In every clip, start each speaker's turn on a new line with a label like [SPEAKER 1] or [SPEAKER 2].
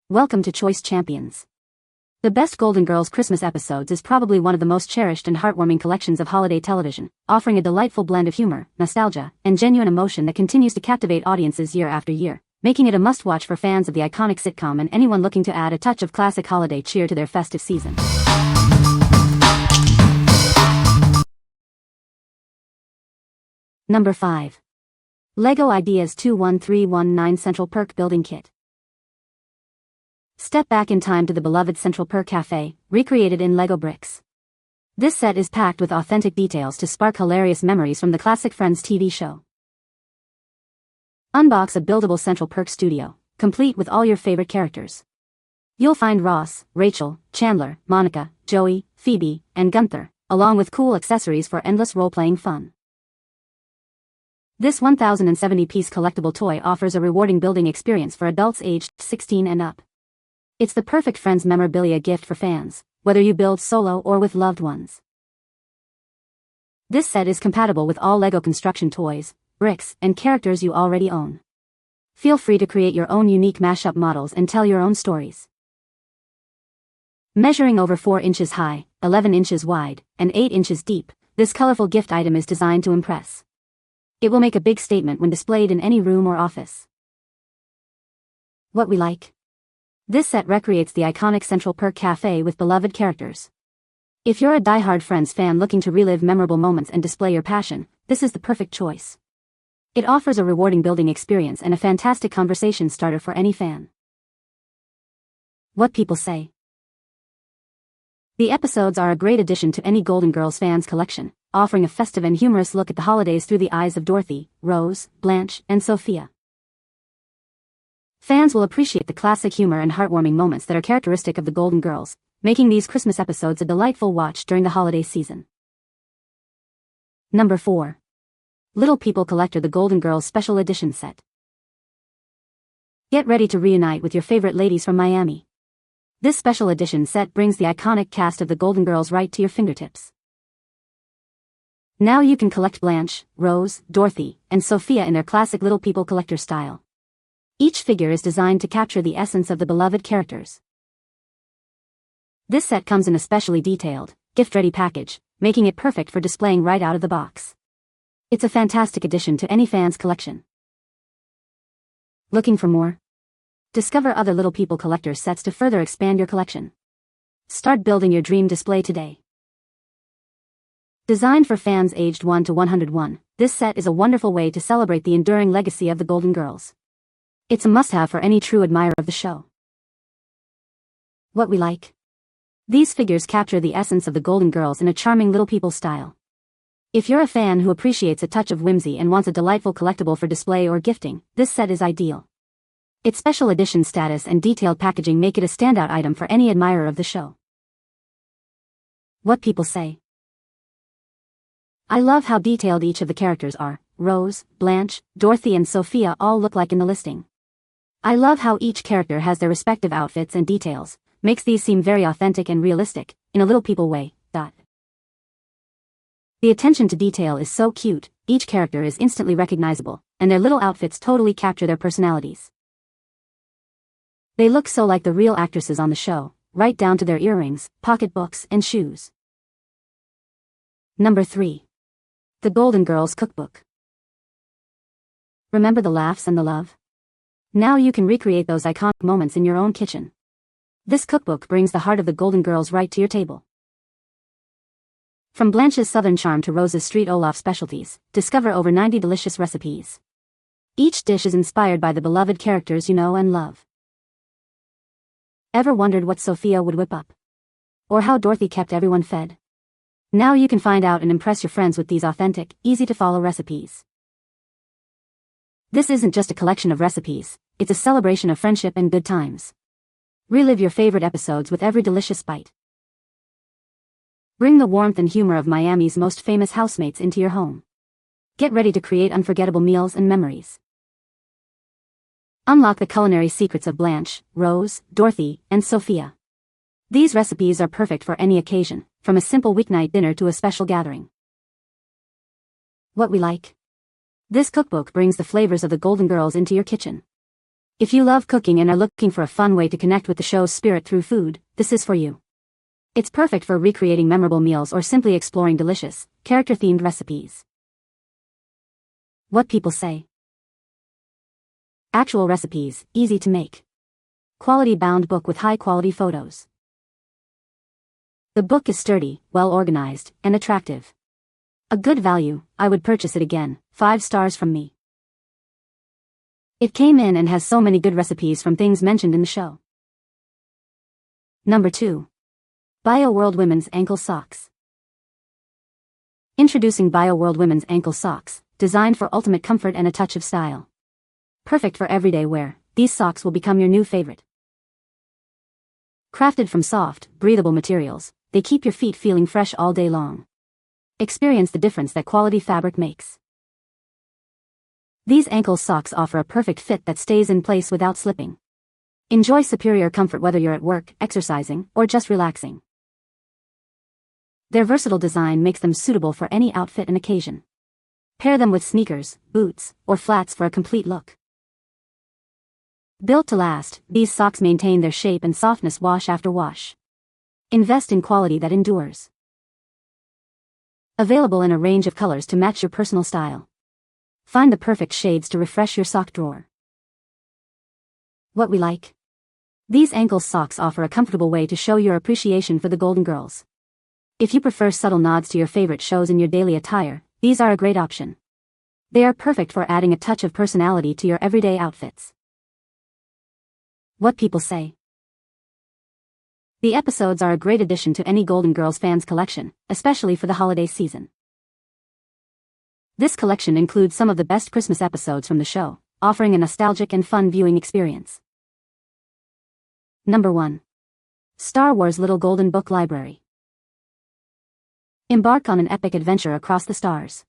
[SPEAKER 1] Welcome to Choice Champions. The best Golden Girls Christmas episodes is probably one of the most cherished and heartwarming collections of holiday television, offering a delightful blend of humor, nostalgia, and genuine emotion that continues to captivate audiences year after year, making it a must-watch for fans of the iconic sitcom and anyone looking to add a touch of classic holiday cheer to their festive season. Number 5. LEGO Ideas 21319 Central Perk Building Kit. Step back in time to the beloved Central Perk Cafe, recreated in LEGO bricks. This set is packed with authentic details to spark hilarious memories from the classic Friends TV show. Unbox a buildable Central Perk studio, complete with all your favorite characters. You'll find Ross, Rachel, Chandler, Monica, Joey, Phoebe, and Gunther, along with cool accessories for endless role-playing fun. This 1,070-piece collectible toy offers a rewarding building experience for adults aged 16 and up. It's the perfect Friends memorabilia gift for fans, whether you build solo or with loved ones. This set is compatible with all LEGO construction toys, bricks, and characters you already own. Feel free to create your own unique mashup models and tell your own stories. Measuring over 4 inches high, 11 inches wide, and 8 inches deep, this colorful gift item is designed to impress. It will make a big statement when displayed in any room or office. What we like. This set recreates the iconic Central Perk Cafe with beloved characters. If you're a die-hard Friends fan looking to relive memorable moments and display your passion, this is the perfect choice. It offers a rewarding building experience and a fantastic conversation starter for any fan. What people say. The episodes are a great addition to any Golden Girls fans collection, offering a festive and humorous look at the holidays through the eyes of Dorothy, Rose, Blanche, and Sophia. Fans will appreciate the classic humor and heartwarming moments that are characteristic of the Golden Girls, making these Christmas episodes a delightful watch during the holiday season. Number 4. Little People Collector: The Golden Girls Special Edition Set. Get ready to reunite with your favorite ladies from Miami. This special edition set brings the iconic cast of the Golden Girls right to your fingertips. Now you can collect Blanche, Rose, Dorothy, and Sophia in their classic Little People Collector style. Each figure is designed to capture the essence of the beloved characters. This set comes in a specially detailed, gift-ready package, making it perfect for displaying right out of the box. It's a fantastic addition to any fan's collection. Looking for more? Discover other Little People Collector sets to further expand your collection. Start building your dream display today. Designed for fans aged 1 to 101, this set is a wonderful way to celebrate the enduring legacy of the Golden Girls. It's a must-have for any true admirer of the show. What we like. These figures capture the essence of the Golden Girls in a charming Little People style. If you're a fan who appreciates a touch of whimsy and wants a delightful collectible for display or gifting, this set is ideal. Its special edition status and detailed packaging make it a standout item for any admirer of the show. What people say. I love how detailed each of the characters are. Rose, Blanche, Dorothy, and Sophia all look like in the listing. I love how each character has their respective outfits and details, makes these seem very authentic and realistic, in a Little People way. The attention to detail is so cute, each character is instantly recognizable, and their little outfits totally capture their personalities. They look so like the real actresses on the show, right down to their earrings, pocketbooks, and shoes. Number 3. The Golden Girls Cookbook. Remember the laughs and the love? Now you can recreate those iconic moments in your own kitchen. This cookbook brings the heart of the Golden Girls right to your table. From Blanche's southern charm to Rose's street Olaf specialties, discover over 90 delicious recipes. Each dish is inspired by the beloved characters you know and love. Ever wondered what Sophia would whip up? Or how Dorothy kept everyone fed? Now you can find out and impress your friends with these authentic, easy-to-follow recipes. This isn't just a collection of recipes, it's a celebration of friendship and good times. Relive your favorite episodes with every delicious bite. Bring the warmth and humor of Miami's most famous housemates into your home. Get ready to create unforgettable meals and memories. Unlock the culinary secrets of Blanche, Rose, Dorothy, and Sophia. These recipes are perfect for any occasion, from a simple weeknight dinner to a special gathering. What we like. This cookbook brings the flavors of the Golden Girls into your kitchen. If you love cooking and are looking for a fun way to connect with the show's spirit through food, this is for you. It's perfect for recreating memorable meals or simply exploring delicious, character-themed recipes. What people say. Actual recipes, easy to make. Quality-bound book with high-quality photos. The book is sturdy, well-organized, and attractive. A good value, I would purchase it again, 5 stars from me. It came in and has so many good recipes from things mentioned in the show. Number 2. Bioworld Women's Ankle Socks. Introducing Bioworld Women's Ankle Socks, designed for ultimate comfort and a touch of style. Perfect for everyday wear, these socks will become your new favorite. Crafted from soft, breathable materials, they keep your feet feeling fresh all day long. Experience the difference that quality fabric makes. These ankle socks offer a perfect fit that stays in place without slipping. Enjoy superior comfort whether you're at work, exercising, or just relaxing. Their versatile design makes them suitable for any outfit and occasion. Pair them with sneakers, boots, or flats for a complete look. Built to last, these socks maintain their shape and softness wash after wash. Invest in quality that endures. Available in a range of colors to match your personal style. Find the perfect shades to refresh your sock drawer. What we like. These ankle socks offer a comfortable way to show your appreciation for the Golden Girls. If you prefer subtle nods to your favorite shows in your daily attire, these are a great option. They are perfect for adding a touch of personality to your everyday outfits. What people say. The episodes are a great addition to any Golden Girls fans collection, especially for the holiday season. This collection includes some of the best Christmas episodes from the show, offering a nostalgic and fun viewing experience. Number 1. Star Wars Little Golden Book Library. Embark on an epic adventure across the stars.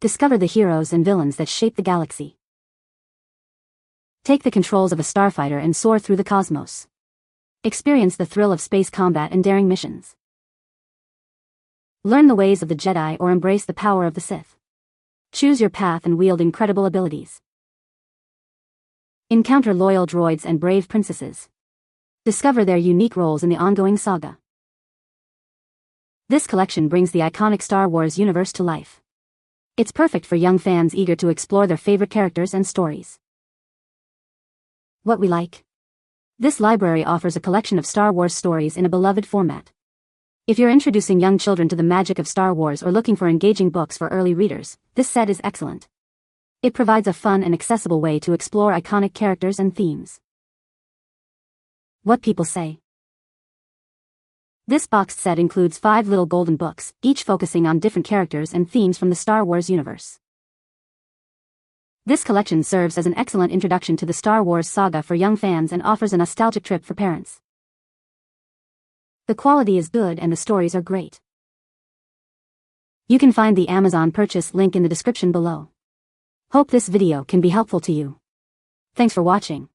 [SPEAKER 1] Discover the heroes and villains that shape the galaxy. Take the controls of a starfighter and soar through the cosmos. Experience the thrill of space combat and daring missions. Learn the ways of the Jedi or embrace the power of the Sith. Choose your path and wield incredible abilities. Encounter loyal droids and brave princesses. Discover their unique roles in the ongoing saga. This collection brings the iconic Star Wars universe to life. It's perfect for young fans eager to explore their favorite characters and stories. What we like. This library offers a collection of Star Wars stories in a beloved format. If you're introducing young children to the magic of Star Wars or looking for engaging books for early readers, this set is excellent. It provides a fun and accessible way to explore iconic characters and themes. What people say. This boxed set includes 5 little golden books, each focusing on different characters and themes from the Star Wars universe. This collection serves as an excellent introduction to the Star Wars saga for young fans and offers a nostalgic trip for parents. The quality is good and the stories are great. You can find the Amazon purchase link in the description below. Hope this video can be helpful to you. Thanks for watching.